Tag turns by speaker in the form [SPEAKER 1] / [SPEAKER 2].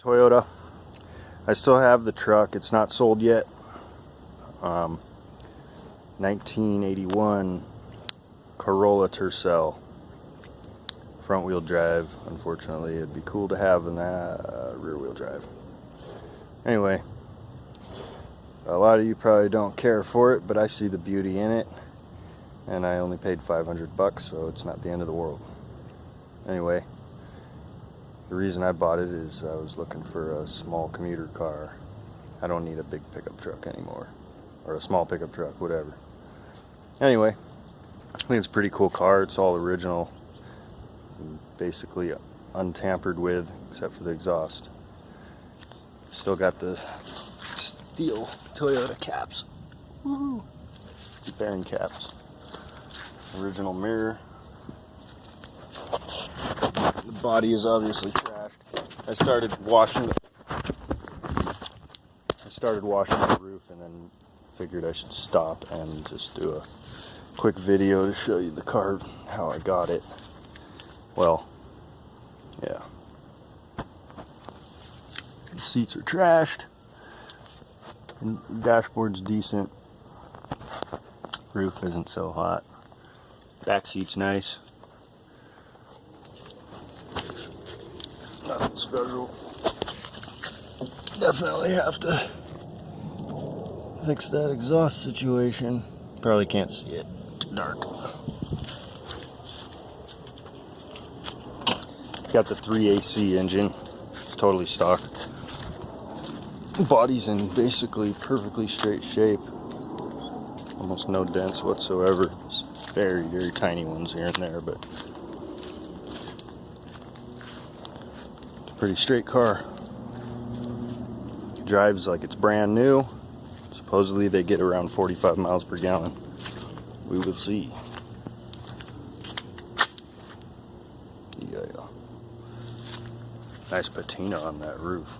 [SPEAKER 1] Toyota. I still have the truck. It's not sold yet. 1981 Corolla Tercel. Front wheel drive. Unfortunately, it'd be cool to have in that rear wheel drive. Anyway, a lot of you probably don't care for it, but I see the beauty in it. And I only paid $500, so it's not the end of the world. Anyway, the reason I bought it is I was looking for a small commuter car. I don't need a big pickup truck anymore, or a small pickup truck, whatever. Anyway, I think it's a pretty cool car. It's all original, basically untampered with, except for the exhaust. Still got the steel Toyota caps. Woohoo! Bearing caps. Original mirror. The body is obviously trashed. I started washing the roof and then figured I should stop and just do a quick video to show you the car, how I got it. Well, yeah. The seats are trashed. And dashboard's decent. Roof isn't so hot. Back seat's nice. Nothing special. Definitely have to fix that exhaust situation. Probably can't see it. Too dark. Got the 3AC engine. It's totally stock. Body's in basically perfectly straight shape. Almost no dents whatsoever. It's very, very tiny ones here and there, but it's a pretty straight car. Drives like it's brand new. Supposedly they get around 45 miles per gallon. We will see. Yeah. Nice patina on that roof.